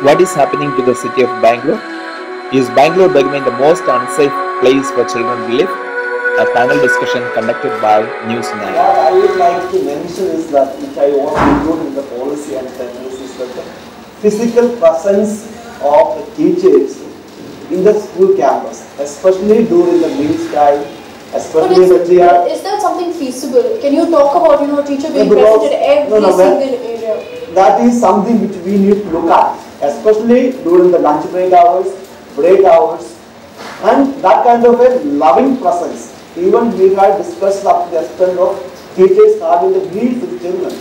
What is happening to the city of Bangalore? Is Bangalore becoming the most unsafe place for children to live? A panel discussion conducted by News 9. What I would like to mention is that, which I want to include in the policy and standards, is that the physical presence of the teachers in the school campus, especially during the meals time, especially when they are. Is that something feasible? Can you talk about teacher being present at every single area? That is something which we need to look at, especially during the lunch break hours, and that kind of a loving presence. Even we had discussed up to the extent of teachers having the meals with children,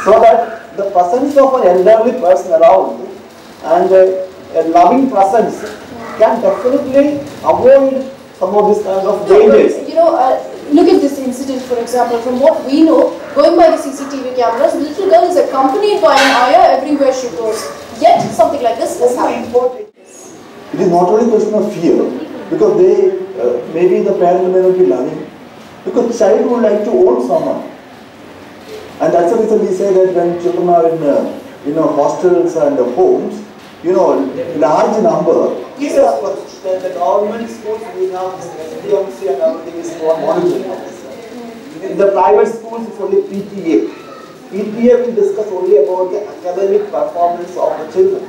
so that the presence of an elderly person around and a loving presence can definitely avoid some of these kind of dangers. Look at this incident, for example. From what we know, going by the CCTV cameras, the little girl is accompanied by an ayah everywhere she goes. Yet, something like this is happening. It is not only a question of fear, because they maybe the parent may not be loving, because the child would like to own someone, and that's the reason we say that when children are in hostels and homes, large number. Yes, the government schools we have SDMC and everything is monitoring. In the private schools, it's only PTA. PTA will discuss only about the academic performance of the children.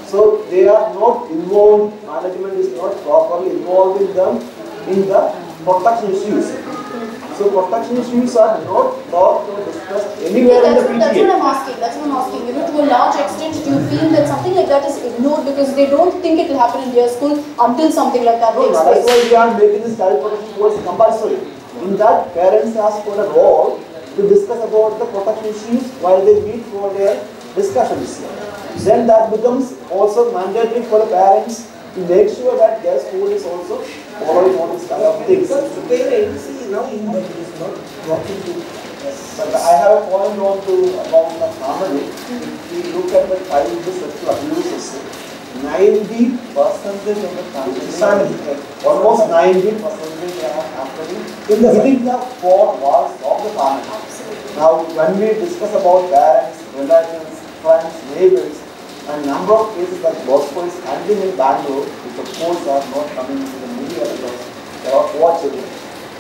So they are not involved, management is not properly involved in them in the protection issues. So protection issues are not talked or discussed anywhere in the PTA. That's what I'm asking. To a large extent, do you feel that something like that is ignored because they don't think it will happen in their school until something like that takes place? That's why we are making this child protection course compulsory. In that, parents ask for a role to discuss about the protection issues while they meet for their discussions. Then that becomes also mandatory for the parents to make sure that their school is also following all these kind of things. But the parents is not walking to. But I have a point on to about the family. If we look at the child sexual abuses, 90% of the family, almost 90% are happening within the four walls of the family. Now, when we discuss about parents, relatives, friends, neighbors, and number of cases that Bosco is handling in Bangalore, which of course are not coming into the media because there are 4 children.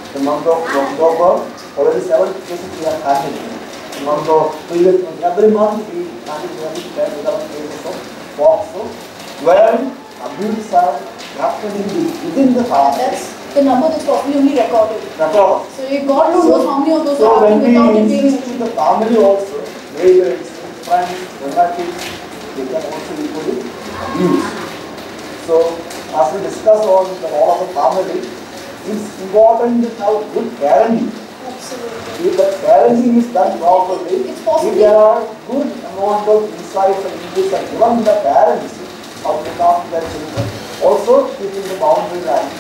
The month of October, already 7 cases we are handling. The month of previous month, every month we handle 11 cases of Bosco, where abuse are happening within the family. That's the number that's probably only recorded. So God knows how many of those are happening without it being mentioned. The family also, neighbors, friends, relatives, they can also equally abuse. So, as we discuss on the role of the family, it's important to have good parenting. Absolutely. If the parenting is done properly, if there are good amount of insights and inputs are given to the parents how to look after their children, also keeping the boundary line,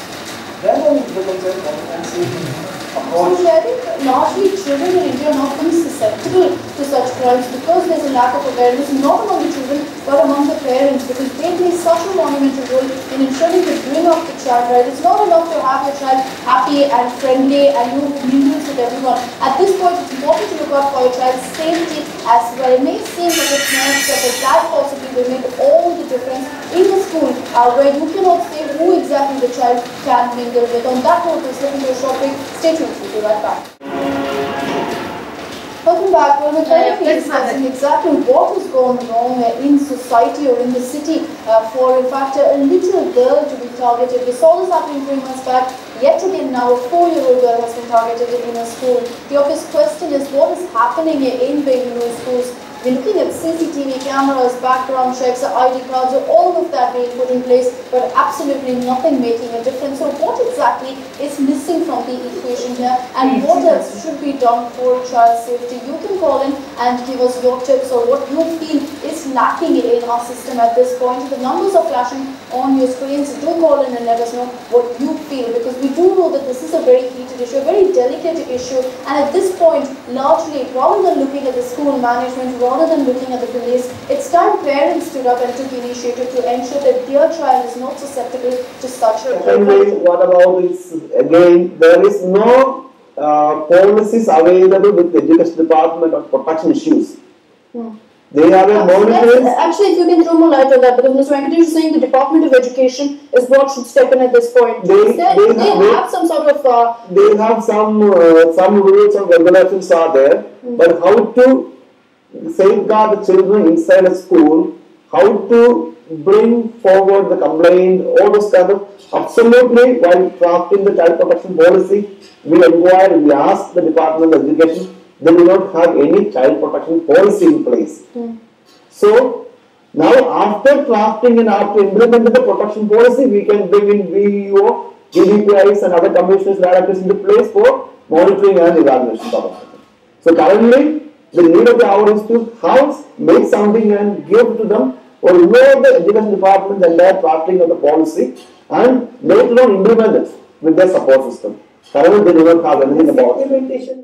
then it becomes a comprehensive approach. I think largely children in India are not being susceptible to such crimes because there's a lack of awareness not among the children but among the parents, because they play such a monumental role in ensuring to bring up the child right. It's not enough to have your child happy and friendly and mingle with everyone. At this point, it's important to look out for your child's safety as well. It may seem like it's not that that possibly will make all the difference in the school where you cannot say who exactly the child can mingle with. On that note, let's look into a short break. Stay tuned. We'll be right back. Welcome back. Well, we're currently discussing exactly what has gone wrong in society or in the city for, in fact, a little girl to be targeted. We saw this happening 3 months back. Yet again now, a 4-year-old girl has been targeted in a school. The obvious question is, what is happening in Bangalore schools? We're looking at CCTV cameras, background checks, ID cards, all of that being put in place, but absolutely nothing making a difference. So what exactly is missing from the equation here, and what else should be done for child safety? You can call in and give us your tips or what you feel is lacking in our system at this point. The numbers are flashing on your screens. Do call in and let us know what you feel, because we do know that this is a very heated issue, a very delicate issue, and at this point, largely, rather than looking at the school management, rather than looking at the police, it's time parents stood up and took initiative to ensure that their child is not susceptible to such. Secondly, what about this? Again, there is no policies available with the education department on protection issues. They have a monitoring. Actually, if you can throw more light on that, because Mr. Venkatesh is saying the Department of Education is what should step in at this point. They have some sort of. They have some rules and regulations are there, but how to safeguard the children inside a school, how to bring forward the complaint, all those kind of absolutely while crafting the child protection policy, we inquired, we asked the Department of Education, they do not have any child protection policy in place. So now after crafting and after implementing the protection policy, we can bring in VEO, DDPIs and other commissioners directors into place for monitoring and evaluation. So currently the need of the hour is to house, make something and give to them or involve the education department and their crafting of the policy and later on implement it with their support system. Currently they do not have anything about it.